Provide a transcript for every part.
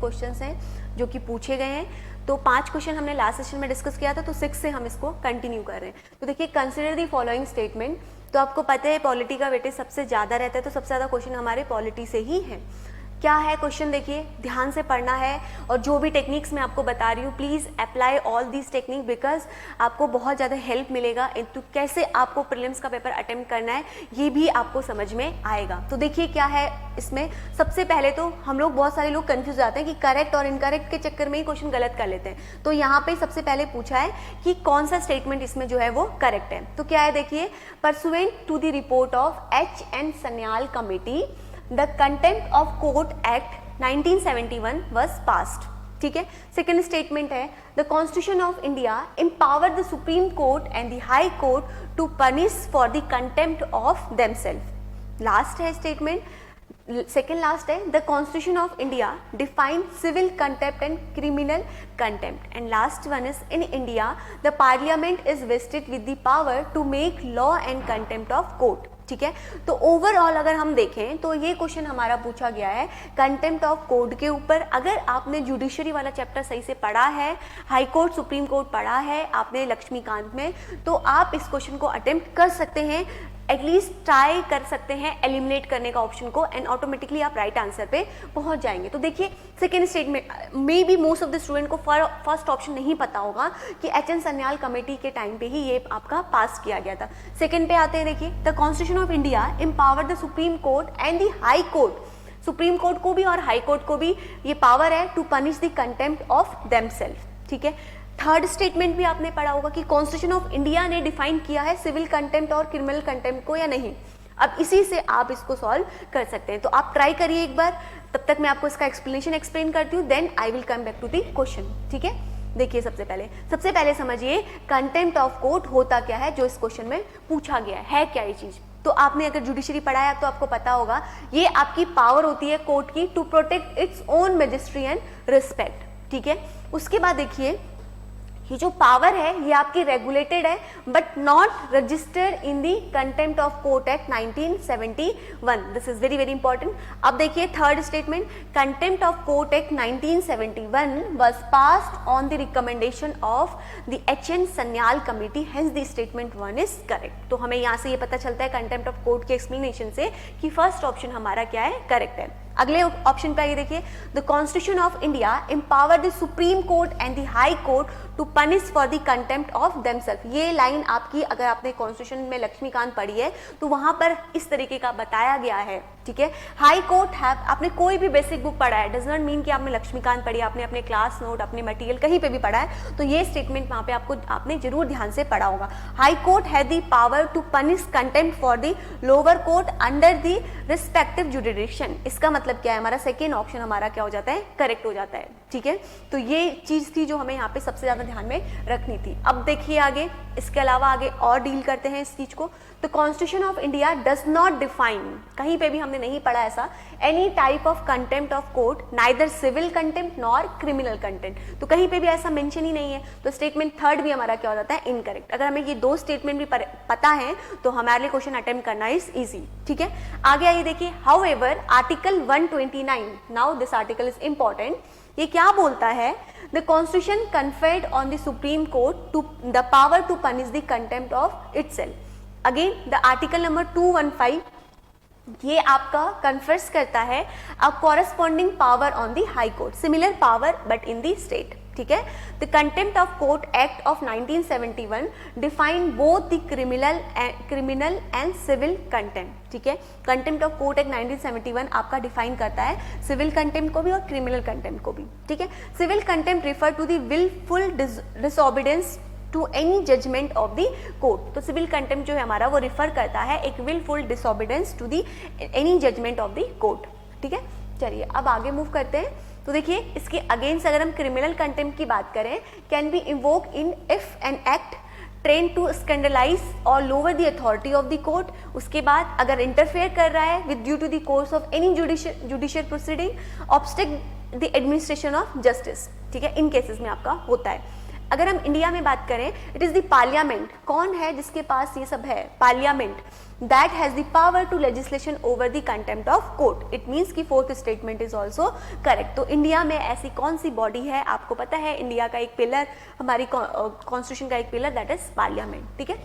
Questions हैं जो कि पूछे गए हैं। तो 5 क्वेश्चन हमने लास्ट सेशन में डिस्कस किया था, तो 6 से हम इसको कंटिन्यू कर रहे हैं। तो देखिए, कंसिडर दी फॉलोइंग स्टेटमेंट। तो आपको पता है पॉलिटी का वेटेज सबसे ज़्यादा रहता है, तो सबसे ज़्यादा क्वेश्चन हमारे पॉलिटी से ही हैं। क्या है क्वेश्चन, देखिए ध्यान से पढ़ना है, और जो भी टेक्निक्स मैं आपको बता रही हूँ please apply all these technique, because आपको बहुत ज़्यादा हेल्प मिलेगा तो कैसे आपको प्रीलिम्स का पेपर अटेम्प्ट करना है ये भी आपको समझ में आएगा। तो देखिए क्या है इसमें, सबसे पहले तो हम लोग बहुत सारे लोग कंफ्यूज जाते हैं कि करेक्ट और इनकरेक्ट के चक्कर में ही क्वेश्चन गलत कर लेते हैं। तो यहाँ पे सबसे पहले पूछा है कि कौन सा स्टेटमेंट इसमें जो है वो करेक्ट है। तो क्या है देखिए, pursuant to the report of H.N. Sanyal committee the contempt of court act 1971 was passed। ठीक है। सेकेंड स्टेटमेंट है the constitution of India empowered the supreme Court and the high Court to punish for the contempt of themselves. Last है statement, second last है the constitution of India define civil contempt and criminal contempt. And last one is in India the Parliament is wasted with the power to make law and contempt of court. ठीक है। तो overall अगर हम देखें तो ये question हमारा पूछा गया है कंटेम्प्ट ऑफ कोर्ट के ऊपर। अगर आपने जुडिशरी वाला चैप्टर सही से पढ़ा है, हाई कोर्ट सुप्रीम कोर्ट पढ़ा है आपने लक्ष्मीकांत में, तो आप इस क्वेश्चन को अटेम्प्ट कर सकते हैं, एटलीस्ट ट्राई कर सकते हैं एलिमिनेट करने का ऑप्शन को, एंड ऑटोमेटिकली आप राइट आंसर पे पहुंच जाएंगे। तो देखिए second statement may be most of the student को फर्स्ट ऑप्शन नहीं पता होगा कि H.N. सन्याल कमेटी के टाइम पे ही ये आपका पास किया गया था। सेकेंड पे आते हैं, देखिए the constitution of India empowered the supreme Court and the high court. Supreme court को भी और हाई कोर्ट को भी ये पावर है to punish the contempt of themselves. ठीक है। थर्ड स्टेटमेंट भी आपने पढ़ा होगा कि कॉन्स्टिट्यूशन ऑफ इंडिया ने डिफाइन किया है सिविल कंटेम्प्ट और क्रिमिनल कंटेम्प्ट को या नहीं। अब इसी से आप इसको सॉल्व कर सकते हैं। तो आप ट्राई करिए एक बार, तब तक मैं आपको इसका एक्सप्लेनेशन एक्सप्लेन करती हूँ, then I will come back to the question. ठीक है। देखिए सबसे पहले समझिए कंटेम्प्ट ऑफ कोर्ट होता क्या है, जो इस क्वेश्चन में पूछा गया है क्या ये चीज। तो आपने अगर जुडिशरी पढ़ा है तो आपको पता होगा ये आपकी पावर होती है कोर्ट की to protect its own majesty and respect. ठीक है। उसके बाद देखिए ये जो पावर है ये आपकी रेगुलेटेड है but not registered in the contempt of court act 1971। This is very very important. अब देखिए third statement, contempt of court act 1971 was passed on the recommendation of the H.N. Sanyal committee, hence the statement 1 is correct. तो हमें यहाँ से ये पता चलता है कंटेम्प्ट ऑफ कोर्ट के एक्सप्लेनेशन से कि फर्स्ट ऑप्शन हमारा क्या है, करेक्ट है। अगले ऑप्शन पे आइए, देखिए the constitution of India empower the supreme Court and the high Court to punish for the contempt of themselves. ये लाइन आपकी अगर आपने कॉन्स्टिट्यूशन में लक्ष्मीकांत पढ़ी है तो वहां पर इस तरीके का बताया गया है। ठीक है। हाई कोर्ट है, आपने कोई भी बेसिक बुक पढ़ा है, डज नॉट मीन कि आपने लक्ष्मीकांत पढ़ी, आपने अपने क्लास नोट अपने मटेरियल कहीं पे भी पढ़ा है, तो ये स्टेटमेंट वहां पे आपने जरूर ध्यान से पढ़ा होगा। हाई कोर्ट है the power to punish contempt for the lower court under the respective jurisdiction. इसका मतलब क्या है, हमारा सेकेंड ऑप्शन हमारा क्या हो जाता है, करेक्ट हो जाता है। ठीक है। तो ये चीज थी जो हमें यहाँ पे सबसे ज्यादा ध्यान में रखनी थी। अब देखिए आगे, इसके अलावा आगे और डील करते हैं इस चीज को। तो Constitution of India does not define, कहीं पे भी हमने नहीं पढ़ा ऐसा, any type of contempt of court, neither civil contempt nor criminal contempt. तो कहीं पे भी ऐसा मेंशन ही नहीं है। तो स्टेटमेंट थर्ड भी हमारा क्या हो जाता है, इनकरेक्ट। अगर हमें ये दो स्टेटमेंट भी पता है तो हमारे लिए क्वेश्चन अटेम्प्ट करना इज इजी। ठीक है। आगे आइए, देखिए however article 129, now this article is important. ये क्या बोलता है, the constitution conferred on the supreme court to the power to punish the contempt of itself. Again the article number 215 ये आपका कन्फर्स करता है a corresponding power on the high court, similar power but in the state. ठीक है। The contempt of court act of 1971 define both the criminal and civil contempt. ठीक है। Contempt of court act 1971 आपका define करता है civil contempt को भी और क्रिमिनल कंटेम्प्ट को भी। ठीक है। Civil contempt refer to the wilful disobedience to any judgement of the court. तो सिविल कंटेम्प्ट जो है हमारा वो रिफर करता है एक wilful disobedience to the any judgement of the court. ठीक है। चलिए अब आगे मूव करते हैं। तो देखिए इसके अगेंस्ट अगर हम क्रिमिनल कंटेम्प्ट की बात करें, can be invoke in if an act train to scandalize or lower the authority of the court. उसके बाद अगर इंटरफेयर कर रहा है with due to the course of any judicial proceeding, obstruct the administration of justice. ठीक है। इन cases में आपका होता है। अगर हम इंडिया में बात करें, इट इज द पार्लियामेंट, कौन है जिसके पास ये सब है, parliament, that has the power to legislation over the contempt of court. It means की fourth statement is also correct. तो इंडिया में ऐसी कौन सी बॉडी है, आपको पता है इंडिया का एक पिलर, हमारी कॉन्स्टिट्यूशन का एक पिलर, दैट इज पार्लियामेंट। ठीक है,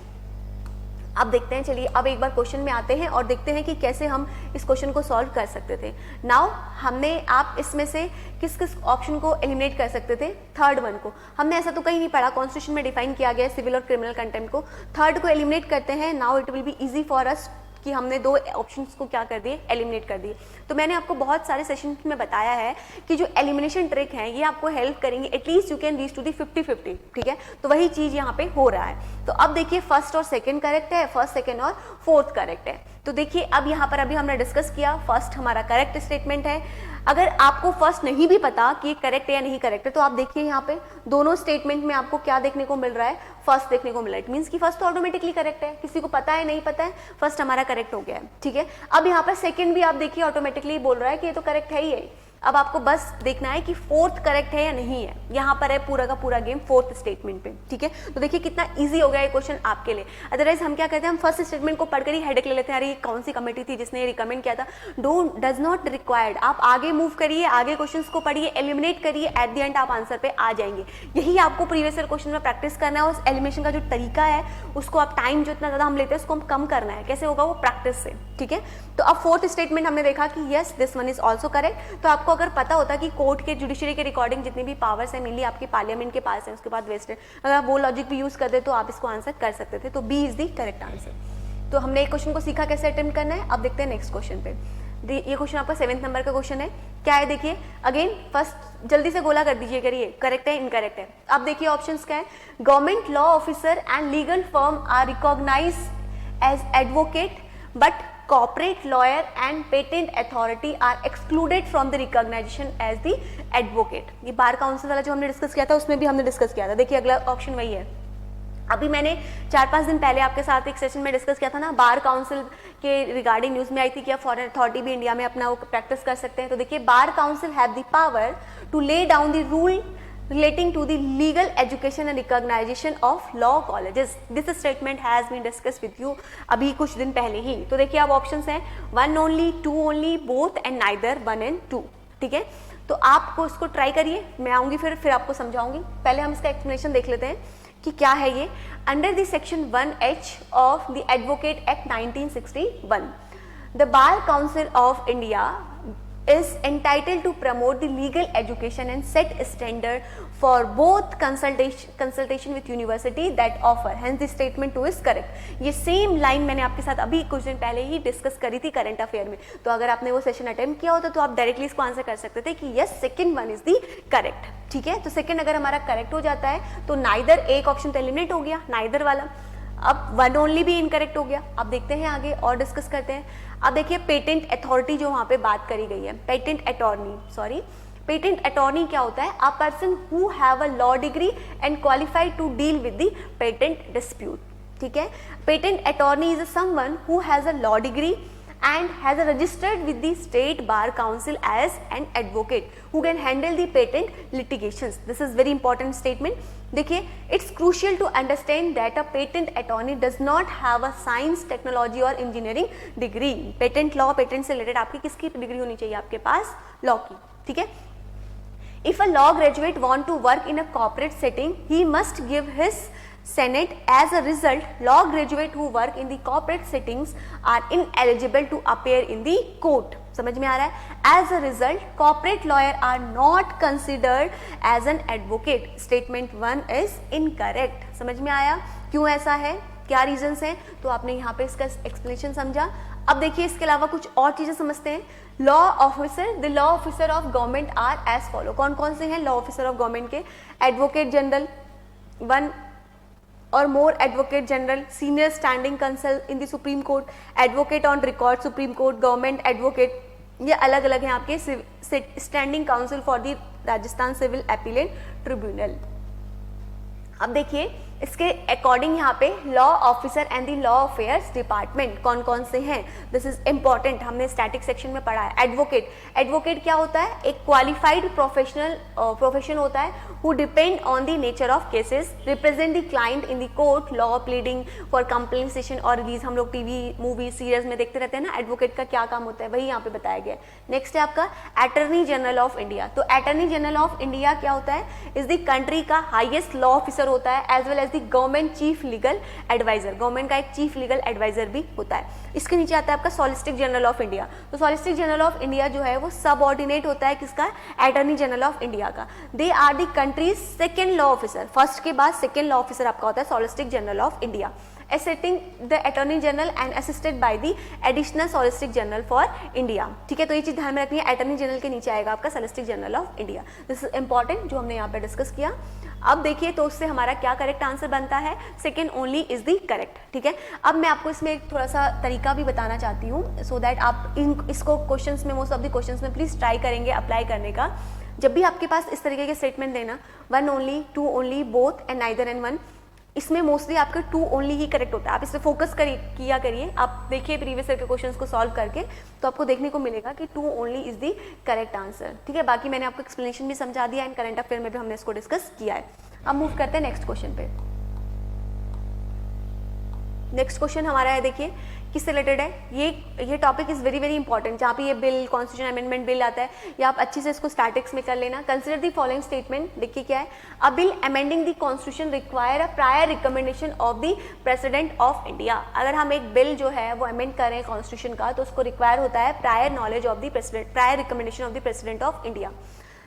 अब देखते हैं, चलिए अब एक बार क्वेश्चन में आते हैं और देखते हैं कि कैसे हम इस क्वेश्चन को सॉल्व कर सकते थे। नाउ हमने, आप इसमें से किस किस ऑप्शन को एलिमिनेट कर सकते थे, थर्ड वन को। हमने ऐसा तो कहीं नहीं पढ़ा, कॉन्स्टिट्यूशन में डिफाइन किया गया है सिविल और क्रिमिनल कंटेम्प्ट को, थर्ड को एलिमिनेट करते हैं। Now it will be easy for us कि हमने दो ऑप्शंस को क्या कर दिए, एलिमिनेट कर दिए। तो मैंने आपको बहुत सारे सेशन में बताया है कि जो एलिमिनेशन ट्रिक है ये आपको हेल्प करेंगे, at least you can reach to the 50-50। ठीक है, तो वही चीज यहाँ पे हो रहा है। तो अब देखिए फर्स्ट और सेकंड करेक्ट है, फर्स्ट सेकंड और फोर्थ करेक्ट है। तो देखिए अब यहाँ पर अभी हमने डिस्कस किया, फर्स्ट हमारा करेक्ट स्टेटमेंट है। अगर आपको फर्स्ट नहीं भी पता कि ये करेक्ट है या नहीं करेक्ट है, तो आप देखिए यहाँ पे दोनों स्टेटमेंट में आपको क्या देखने को मिल रहा है, फर्स्ट देखने को मिल रहा है। इट मीन्स कि फर्स्ट तो ऑटोमेटिकली करेक्ट है, किसी को पता है नहीं पता है, फर्स्ट हमारा करेक्ट हो गया है। ठीक है, अब यहाँ पर सेकंड भी आप देखिए ऑटोमेटिकली बोल रहा है कि ये तो करेक्ट है ही है। अब आपको बस देखना है कि फोर्थ करेक्ट है या नहीं है, यहाँ पर है पूरा का पूरा गेम फोर्थ स्टेटमेंट पे। ठीक है, तो देखिए कितना इजी हो गया ये क्वेश्चन आपके लिए। अदरवाइज हम क्या करते हैं, हम फर्स्ट स्टेटमेंट को पढ़कर ही हेडेक ले लेते हैं, अरे ये कौन सी कमेटी थी जिसने ये रिकमेंड किया था। डज नॉट रिक्वायर्ड, आप आगे मूव करिए, आगे क्वेश्चंस को पढ़िए, एलिमिनेट करिए, एट द एंड आप आंसर पे आ जाएंगे। यही आपको प्रीवियस ईयर क्वेश्चन में प्रैक्टिस करना है। उस एलिमिनेशन का जो तरीका है उसको आप, टाइम जो इतना ज्यादा हम लेते हैं उसको हम कम करना है। कैसे होगा वो, प्रैक्टिस से। ठीक है, तो अब फोर्थ स्टेटमेंट हमने देखा कि yes this one is also correct. तो आपको अगर पता होता कि कोर्ट के, जुडिशरी के रिकॉर्डिंग जितनी भी पावर्स है मेनली आपके पार्लियामेंट के पास है, उसके बाद वेस्ट है, अगर आप वो लॉजिक भी यूज करते तो आप इसको आंसर कर सकते थे। तो B is the correct answer. तो हमने एक क्वेश्चन को सीखा कैसे अटेम्प्ट करना है। अब देखते हैं नेक्स्ट क्वेश्चन पे। ये क्वेश्चन आपका 7th नंबर का क्वेश्चन है। क्या है देखिए, अगेन फर्स्ट जल्दी से गोला कर दीजिए, करिए करेक्ट है इनकरेक्ट है। अब देखिए ऑप्शंस क्या है, government law officer and legal firm are recognise as advocate but corporate lawyer and patent authority are excluded from the recognition as the advocate। ये बार काउंसिल वाला जो हमने डिस्कस किया था उसमें भी हमने डिस्कस किया था। देखिए अगला ऑप्शन वही है। अभी मैंने 4-5 दिन पहले आपके साथ एक सेशन में डिस्कस किया था ना, बार काउंसिल के रिगार्डिंग न्यूज में आई थी कि फॉरेन अथॉरिटी भी इंडिया में अपना वो प्रैक्टिस कर सकते हैं। तो देखिए bar council have the power to lay down the rule relating to the legal education and recognition of law colleges. This statement has been discussed with you अभी कुछ दिन पहले ही। तो देखिए अब ऑप्शंस हैं 1 only, 2 only, both and neither, 1 and 2। ठीक है, तो आपको इसको ट्राई करिए, मैं आऊंगी फिर आपको समझाऊंगी। पहले हम इसका एक्सप्लेनेशन देख लेते हैं कि क्या है ये। Under the section 1H of the advocate act 1961, the bar council of India is entitled to promote the legal education and set standard for both consultation with university that offer, hence the statement 2 is correct। ये same line मैंने आपके साथ अभी कुछ दिन पहले ही discuss करी थी करंट अफेयर में। तो अगर आपने वो सेशन अटेम्प्ट किया होता तो आप डायरेक्टली इसको आंसर कर सकते थे कि yes second one is the correct. ठीक है, तो सेकंड अगर हमारा करेक्ट हो जाता है तो नाइदर, एक ऑप्शन तो एलिमिनेट हो गया नाइदर वाला। अब 1 ओनली भी इनकरेक्ट हो गया। अब देखते हैं आगे और डिस्कस करते हैं। अब देखिए पेटेंट अथॉरिटी जो वहां पे बात करी गई है, पेटेंट अटॉर्नी क्या होता है, a person who have a law degree and qualified to deal with the patent dispute. ठीक है, patent attorney is someone who has a law degree and has registered with the state bar council as an advocate who can handle the patent litigations। This is very important statement। देखिए it's crucial to understand that a patent attorney does not have a science, technology और engineering degree। patent law, patent से related आपकी किसकी degree होनी चाहिए, आपके पास law की। ठीक है, if a law graduate want to work in a corporate setting, he must give his Senate। As a result, law graduate who work in the corporate settings are ineligible to appear in the court। समझ में आ रहा है? As a result, corporate lawyer are not considered as an advocate। Statement 1 is incorrect। समझ में आया क्यों ऐसा है, क्या रीजंस हैं? तो आपने यहाँ पे इसका एक्सप्लेनेशन समझा। अब देखिए इसके अलावा कुछ और चीजें समझते हैं। Law officer, the law officer of government are as follow. कौन कौन से हैं लॉ ऑफिसर ऑफ गवर्नमेंट के? Advocate general, 1 or more advocate general, senior standing counsel in the Supreme Court, advocate on record Supreme Court, government advocate, ये अलग अलग हैं आपके standing council for the Rajasthan civil appellate tribunal. अब देखिए इसके according यहाँ पे law officer and the law affairs department कौन कौन से हैं, दिस इज इंपॉर्टेंट, हमने स्टैटिक सेक्शन में पढ़ा है। एडवोकेट, एडवोकेट क्या होता है, एक क्वालिफाइड प्रोफेशन होता है who depend on the nature of cases, represent the client in the court, law pleading for compensation और रिलीज। हम लोग टीवी मूवी सीरियल्स में देखते रहते हैं ना, एडवोकेट का क्या काम होता है वही यहाँ पे बताया गया है। नेक्स्ट है आपका अटॉर्नी जनरल ऑफ इंडिया। तो अटॉर्नी जनरल ऑफ इंडिया क्या होता है, इज द कंट्री का हाईएस्ट लॉ ऑफिसर होता है, as well as the government chief legal advisor, government का एक चीफ लीगल एडवाइजर भी होता है। इसके नीचे आता है आपका सॉलिसिटर जनरल ऑफ इंडिया। तो सॉलिसिटर जनरल ऑफ इंडिया जो है वो सबऑर्डिनेट होता है किसका, अटॉर्नी जनरल ऑफ इंडिया का। They are the country's second law officer, first के बाद सेकेंड लॉ ऑफिसर आपका होता है solicitor general of India, assisting the attorney general and assisted by the additional solicitor general for India। ठीक है, तो ये चीज ध्यान में रखनी है, अटॉर्नी जनरल के नीचे आएगा आपका solicitor general of India. This is important जो हमने यहाँ पे डिस्कस किया। अब देखिए तो उससे हमारा क्या करेक्ट आंसर बनता है, second only is the correct. ठीक है, अब मैं आपको इसमें एक थोड़ा सा तरीका भी बताना चाहती हूँ सो दैट आप इसको क्वेश्चंस में, मोस्ट ऑफ द क्वेश्चंस में प्लीज ट्राई करेंगे अप्लाई करने का। जब भी आपके पास इस तरीके के स्टेटमेंट देना, one only, two only, both and neither and one, इसमें मोस्टली आपका टू ओनली ही करेक्ट होता है। आप इस पर फोकस किया करिए, आप देखिए प्रीवियस ईयर के क्वेश्चंस को सॉल्व करके, तो आपको देखने को मिलेगा कि two only is the correct answer. ठीक है, बाकी मैंने आपको एक्सप्लेनेशन भी समझा दिया एंड करंट अफेयर में भी हमने इसको डिस्कस किया है। अब मूव करते हैं नेक्स्ट क्वेश्चन पे। नेक्स्ट क्वेश्चन हमारा है, देखिए किससे रिलेटेड है, ये topic is very very important, जहाँ पे ये बिल, कॉन्स्टिट्यूशन अमेंडमेंट बिल आता है, या आप अच्छे से इसको स्टैटिक्स में कर लेना। कंसिडर द फॉलोइंग स्टेटमेंट, देखिए क्या है, अ bill amending the constitution require a prior recommendation of the president of India. अगर हम एक बिल जो है वो अमेंड कर रहे हैं कॉन्स्टिट्यूशन का, तो उसको रिक्वायर होता है prior knowledge of the president, prior recommendation of the president of India.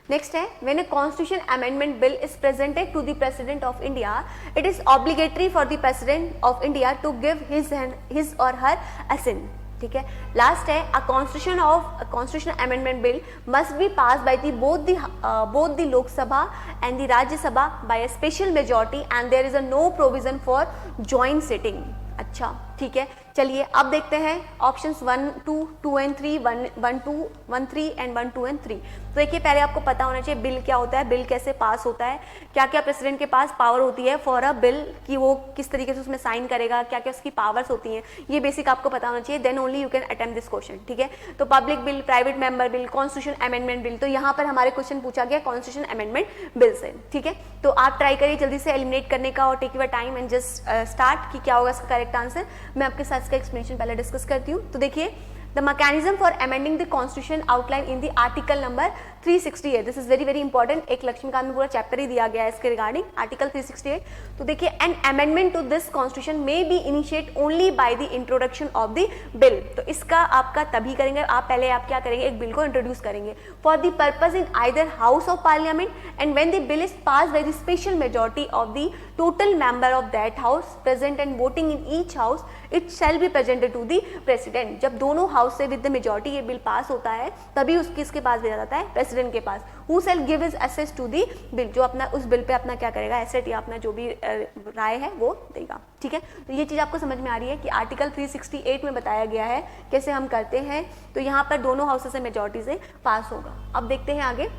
Next है, when a constitution amendment bill is presented to the president of India, it is obligatory for the president of India to give his or her assent. ठीक है, last है, a constitution amendment bill must be pass by the both the Lok Sabha and the Rajya Sabha by a special majority and there is a no provision for joint sitting. अच्छा, ठीक है, चलिए अब देखते हैं ऑप्शंस 1, 2, 2 एंड 3, 1, 2, 1, 3 एंड 1, 2 एंड 3। तो देखिए पहले आपको पता होना चाहिए बिल क्या होता है, बिल कैसे पास होता है, क्या क्या प्रेसिडेंट के पास पावर होती है फॉर अ बिल, कि वो किस तरीके से उसमें साइन करेगा, क्या क्या उसकी पावर्स होती हैं, ये बेसिक आपको पता होना चाहिए, then only you can attempt this question. ठीक है, तो public bill, private member bill, constitution amendment bill, तो यहाँ पर हमारे क्वेश्चन पूछा गया कॉन्स्टिट्यूशन अमेंडमेंट बिल से। ठीक है, तो आप ट्राई करिए जल्दी से एलिमिनेट करने का और take your time and just start कि क्या होगा इसका करेक्ट आंसर। मैं आपके साथ इसका एक्सप्लेनेशन पहले डिस्कस करती हूँ। तो देखिए, the mechanism for amending the constitution outline in the article number 368, this is very very important, एक लक्ष्मीकांत में पूरा चैप्टर ही दिया गया है इसके रिगार्डिंग आर्टिकल 368। तो देखिए, an amendment to this constitution may be initiate only by the introduction of the bill. तो इसका आपका तभी करेंगे, आप क्या करेंगे, एक बिल को इंट्रोड्यूस करेंगे for the purpose in either house of parliament and when the bill is pass by the special majority of the total member of that house present and voting in each house, it shall be presented to the president. जब दोनों house से with the majority ये bill pass होता है, तभी किसके पास भेजा जाता है, प्रेसिडेंट के पास। Who shall give his assent to the bill, जो अपना उस बिल पे अपना क्या करेगा, एसेट या अपना जो भी राय है वो देगा। ठीक है, तो ये चीज आपको समझ में आ रही है कि आर्टिकल 368 में बताया गया है कैसे हम करते हैं। तो यहाँ पर दोनों हाउसेस से मेजॉरिटी से पास होगा। अब देखते हैं आगे,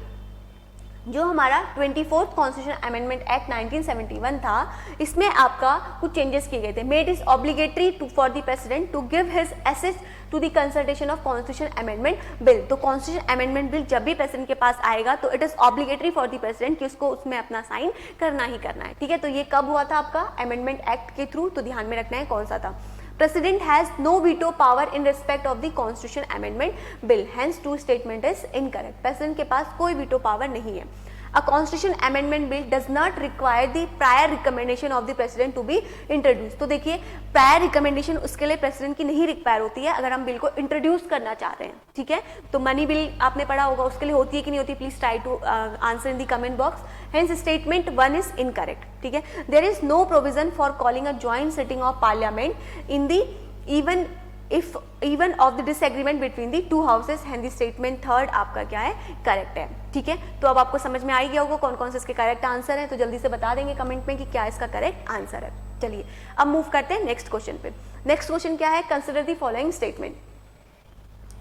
जो हमारा 24th कॉन्स्टिट्यूशन अमेंडमेंट एक्ट 1971 था, इसमें आपका कुछ चेंजेस किए गए थे। Made is obligatory for the president to give his assets to the consultation of constitution amendment bill. तो कॉन्स्टिट्यूशन अमेंडमेंट बिल जब भी प्रेसिडेंट के पास आएगा तो it is obligatory for the president कि उसको उसमें अपना साइन करना ही करना है। ठीक है, तो ये कब हुआ था आपका, अमेंडमेंट एक्ट के थ्रू, तो ध्यान में रखना है कौन सा था। President has no veto power in respect of the Constitution Amendment Bill. Hence, two statement is incorrect. President के पास कोई veto power नहीं है। A Constitution Amendment Bill does not require the prior recommendation of the President to be introduced. तो देखिए, prior recommendation उसके लिए President की नहीं रिक्वायर होती है अगर हम बिल को इंट्रोड्यूस करना चाह रहे हैं। ठीक है, तो मनी बिल आपने पढ़ा होगा, उसके लिए होती है कि नहीं होती, please try to answer in the comment box. Hence, statement 1 is incorrect. ठीक है, there is no provision for calling a joint sitting of parliament in the even of the disagreement between the two houses। and the statement 3 आपका क्या है, correct है। ठीक है, तो अब आपको समझ में आ ही गया होगा कौन कौन से इसके करेक्ट आंसर है, तो जल्दी से बता देंगे कमेंट में कि क्या इसका करेक्ट आंसर है। चलिए अब मूव करते हैं नेक्स्ट क्वेश्चन पे। नेक्स्ट क्वेश्चन क्या है, कंसिडर द फॉलोइंग स्टेटमेंट।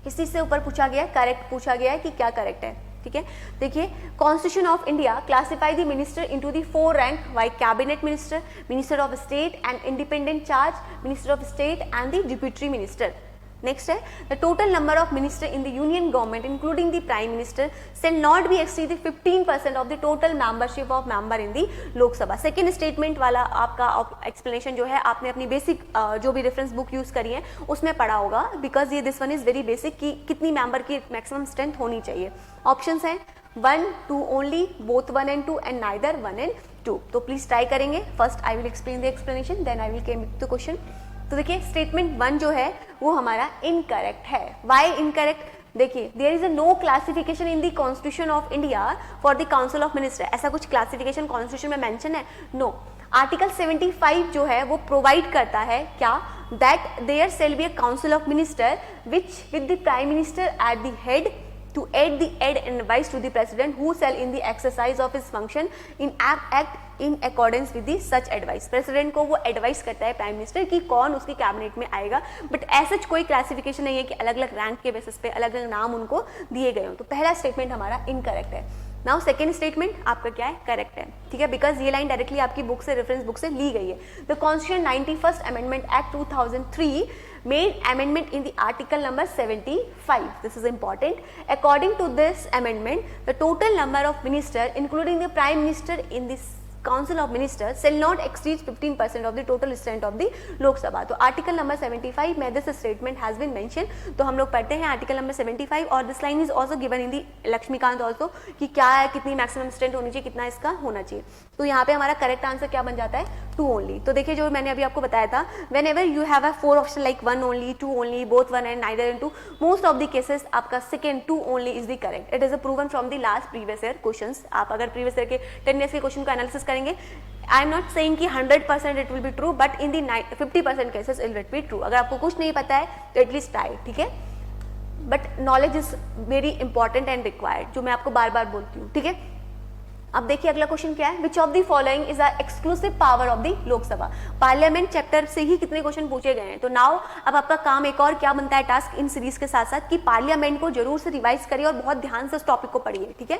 किस चीज से ऊपर पूछा गया है, करेक्ट पूछा गया है कि क्या करेक्ट है। ठीक है। देखिए constitution of India classify the minister into the 4 rank why cabinet minister, minister of state and independent charge, minister of state and the deputy minister. Next है the total number of minister in the union government including the prime minister shall not be exceed 15% of the total membership of member in the Lok Sabha. Second statement वाला आपका explanation जो है आपने अपनी basic जो भी reference book use करी है उसमें पढ़ा होगा, बिकॉज ये this one is very basic कि कितनी मेंबर की मैक्सिमम स्ट्रेंथ होनी चाहिए। ऑप्शंस हैं 1, 2 only, both 1 and 2 and neither 1 and 2। तो प्लीज ट्राई करेंगे। First I will explain the explanation, then I will came to question. तो देखिए स्टेटमेंट 1 जो है वो हमारा इनकरेक्ट है। Why incorrect? देखिए there is a no classification in the constitution of India for the council of minister. ऐसा कुछ क्लासिफिकेशन कॉन्स्टिट्यूशन में मेंशन है? नो। आर्टिकल 75 जो है वो प्रोवाइड करता है क्या, that there shall be a council of minister which with the prime minister at the head to aid the aid and advice to the president who shall in the exercise of his function in act in accordance with the such advice। President को वो advice करता है prime minister कि कौन उसकी cabinet में आएगा, but ऐसा कोई क्लासिफिकेशन नहीं है कि अलग अलग रैंक के बेसिस पे अलग अलग नाम उनको दिए गए हो। तो पहला स्टेटमेंट हमारा इनकरेक्ट है। नाउ सेकेंड स्टेटमेंट आपका क्या है, करेक्ट है, ठीक है, बिकॉज ये लाइन डायरेक्टली आपकी बुक से रेफरेंस बुक से ली गई है। The constitution 91st amendment act 2003 made amendment in the article number 75. This is important. According to this amendment, the total number of minister including the prime minister in this council of ministers shall not exceed 15% of the total strength of the Lok Sabha। तो article number 75 में this statement has been mention. तो हम लोग पढ़ते हैं article number 75 और this line is also given in the Laxmikanth also कि क्या है, कितनी मैक्सिमम स्ट्रेंथ होनी चाहिए, कितना इसका होना चाहिए। तो यहाँ पे हमारा करेक्ट आंसर क्या बन जाता है, 2 ओनली। तो देखिए जो मैंने अभी आपको बताया था, whenever you have a 4 option like 1 only, 2 only, both 1 and neither and 2, most of the cases आपका second 2 only is the correct. It is a proven from the last previous year questions. आप अगर previous year के 10 years के question को analysis करेंगे, I am not saying कि 100% it will be true, but in the 50% cases it will be true. अगर आपको कुछ नहीं पता है तो एटलीस्ट ट्राई, ठीक है, but knowledge is very important and required, जो मैं आपको बार बार बोलती हूँ, ठीक है। अब देखिए अगला क्वेश्चन क्या है, which of the following is a exclusive power of the Lok Sabha. Parliament chapter से ही कितने क्वेश्चन पूछे गए हैं। तो नाउ अब आपका काम एक और क्या बनता है टास्क इन सीरीज के साथ साथ कि पार्लियामेंट को जरूर से रिवाइज करिए और बहुत ध्यान से उस टॉपिक को पढ़िए, ठीक है।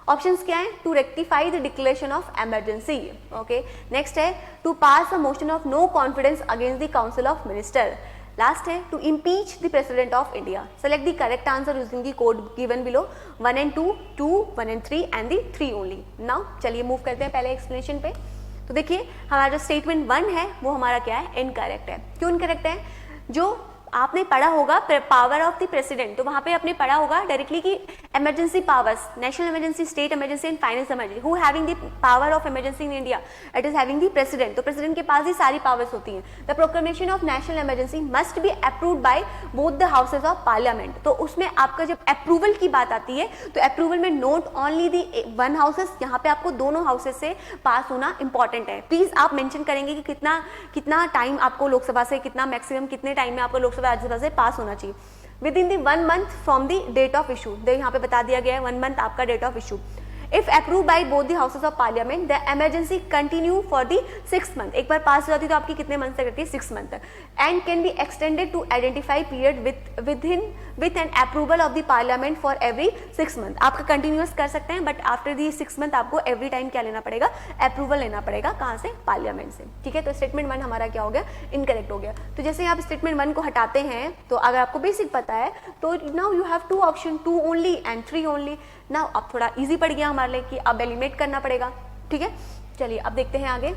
ऑप्शंस क्या है, to rectify the declaration of emergency, okay. Next है to pass a motion of no confidence against the council of minister. Last है to impeach the president of India. Select the correct answer using the code given below 1 and 2, 2, 1 and 3 and the 3 only. Now चलिए move करते हैं पहले explanation पे। तो देखिए हमारा जो स्टेटमेंट 1 है वो हमारा क्या है, इनकरेक्ट है। क्यों इनकरेक्ट है? जो आपने पढ़ा होगा पावर ऑफ द प्रेसिडेंट, तो वहां पे आपने पढ़ा होगा डायरेक्टली कि emergency powers, national emergency, state emergency and finance emergency, who having the power of emergency in India, it is having the president. तो प्रेसिडेंट के पास ही सारी पावर्स होती हैं। The proclamation of national emergency must be approved by both the houses of parliament. तो उसमें आपका जब approval की बात आती है तो अप्रूवल में नोट ओनली दी 1 हाउसेस, यहाँ पे आपको दोनों हाउसेस से पास होना इंपॉर्टेंट है। प्लीज आप मेंशन करेंगे कि कितना टाइम आपको लोकसभा से, कितना मैक्सिमम कितने टाइम में आपको लोकसभा राज्यसभा से पास होना चाहिए। Within the 1 month from the date of issue, यहाँ पे बता दिया गया है 1 मंथ आपका date of issue. If approved by both the houses of parliament, the emergency continue for the 6 month। एक बार पास हो जाती है तो आपकी कितने मंथ तक रहती है, 6 मंथ तक, and can be extended to identify period with an approval of the parliament for every 6 month। आपका कंटिन्यूस कर सकते हैं, बट आफ्टर दी 6 मंथ आपको एवरी टाइम क्या लेना पड़ेगा, अप्रूवल लेना पड़ेगा। कहाँ से, पार्लियामेंट से, ठीक है। तो स्टेटमेंट 1 हमारा क्या हो गया, इनकरेक्ट हो गया। तो जैसे आप स्टेटमेंट 1 को हटाते हैं, तो अगर आपको बेसिक पता है तो now you have 2 option, 2 only and 3 only. Now अब थोड़ा इजी पड़ गया हमारे लिए कि अब एलिमिनेट करना पड़ेगा, ठीक है। चलिए अब देखते हैं आगे।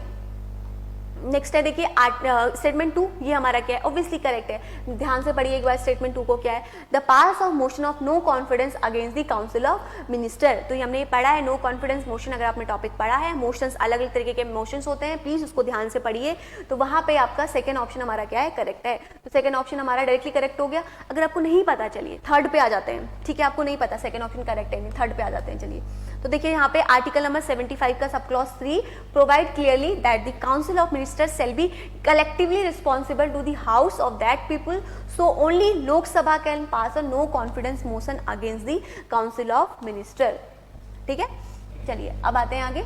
नेक्स्ट है देखिए स्टेटमेंट 2, ये हमारा क्या है, ऑब्वियसली करेक्ट है। ध्यान से पढ़िए एक बार स्टेटमेंट 2 को क्या है, the pass of motion of no confidence against the council of minister. तो ये हमने पढ़ा है नो कॉन्फिडेंस मोशन, अगर आपने टॉपिक पढ़ा है, मोशंस अलग अलग तरीके के मोशंस होते हैं, प्लीज उसको ध्यान से पढ़िए। तो वहां पे आपका सेकंड ऑप्शन हमारा क्या है, करेक्ट है। तो सेकंड ऑप्शन हमारा डायरेक्टली करेक्ट हो गया। अगर आपको नहीं पता, चलिए थर्ड पे आ जाते हैं, ठीक है। आपको नहीं पता सेकंड ऑप्शन करेक्ट है नहीं, थर्ड पे आ जाते हैं। चलिए तो देखिए यहाँ पे आर्टिकल नंबर 75 का sub clause 3 provide clearly that the council of ministers shall be collectively responsible to the house of that people, so only Lok Sabha can pass a no confidence motion against the council of minister, ठीक है। चलिए अब आते हैं आगे।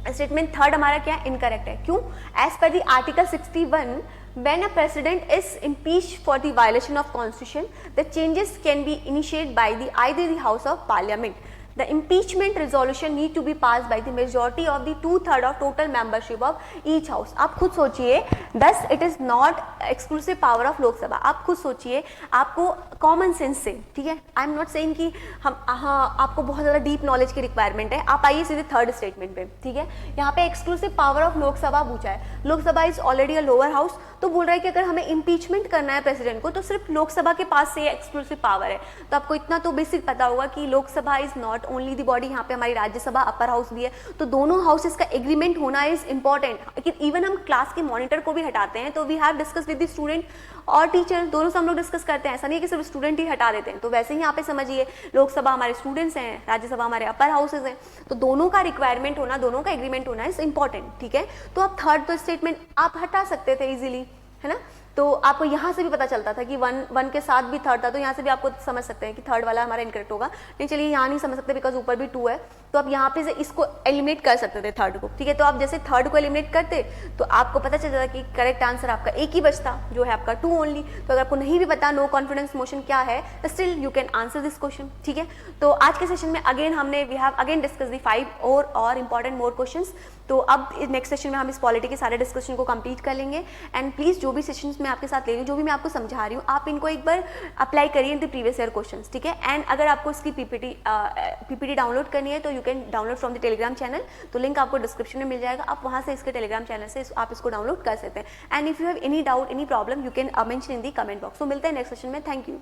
Statement 3 हमारा क्या है, इनकरेक्ट है। क्यों? As per the article 61 When a president is impeached for the violation of constitution, the changes can be initiated by the either the House of Parliament. The impeachment resolution need to be passed by the majority of the 2/3 of total membership of each house. आप खुद सोचिए, thus it is not exclusive power of लोक सभा. आप खुद सोचिए, आपको common sense से, ठीक है, आई एम नॉट सेइंग कि हम आपको बहुत ज़्यादा डीप नॉलेज की रिक्वायरमेंट है. आप आइए सीधे थर्ड स्टेटमेंट पे, ठीक है. यहाँ पे एक्सक्लूसिव पावर ऑफ लोकसभा पूछा है. Lok Sabha is already a lower house, तो बोल रहा है कि अगर हमें इम्पीचमेंट करना है प्रेसिडेंट को तो सिर्फ लोकसभा के पास से एक्सक्लूसिव पावर है. तो आपको इतना तो बेसिक पता होगा कि Lok Sabha is not only the body, यहाँ पे हमारी राज्यसभा अपर हाउस भी है. तो दोनों हाउसेस का एग्रीमेंट होना इज इंपॉर्टेंट. लेकिन इवन हम क्लास के मॉनिटर को भी हटाते हैं तो we have discuss with the student और टीचर, दोनों से हम लोग डिस्कस करते हैं. ऐसा नहीं है कि सिर्फ स्टूडेंट ही हटा देते हैं. तो वैसे ही यहाँ पे समझिए, लोकसभा हमारे स्टूडेंट्स हैं, राज्यसभा हमारे अपर हाउसेज हैं. तो दोनों का रिक्वायरमेंट होना, दोनों का एग्रीमेंट होना इज इंपॉर्टेंट, ठीक है. तो आप थर्ड तो स्टेटमेंट आप हटा सकते थे इजीली, है ना. तो आपको यहाँ से भी पता चलता था कि वन के साथ भी थर्ड था, तो यहाँ से भी आपको समझ सकते हैं कि थर्ड वाला हमारा इनकरेक्ट होगा. नहीं चलिए यहाँ नहीं समझ सकते बिकॉज ऊपर भी 2 है, तो आप यहाँ पे से इसको एलिमिनेट कर सकते थे थर्ड को, ठीक है. तो आप जैसे थर्ड को एलिमिनेट करते तो आपको पता चल जाता कि करेक्ट आंसर आपका एक ही बचता, जो है आपका 2 ओनली. तो अगर आपको नहीं भी पता नो कॉन्फिडेंस मोशन क्या है, still you can answer this question, ठीक है. तो आज के सेशन में अगेन हमने we have again discuss the 5 और इंपॉर्टेंट मोर क्वेश्चंस. तो अब नेक्स्ट सेशन में हम इस पॉलिटी के सारे डिस्कशन को कंप्लीट कर लेंगे. एंड प्लीज जो भी सेशंस मैं आपके साथ ले रही हूँ, जो भी मैं आपको समझा रही हूँ, आप इनको एक बार अप्लाई करिए in the previous year questions, ठीक है. एंड अगर आपको इसकी पीपीटी डाउनलोड करनी है तो you can download from the Telegram channel. तो लिंक आपको डिस्क्रिप्शन में मिल जाएगा, आप वहाँ से इसके टेलीग्राम चैनल से आप इसको डाउनलोड कर सकते हैं. And if you have any doubt any problem you can mention in the comment box. तो मिलते हैं नेक्स्ट सेशन में. Thank you.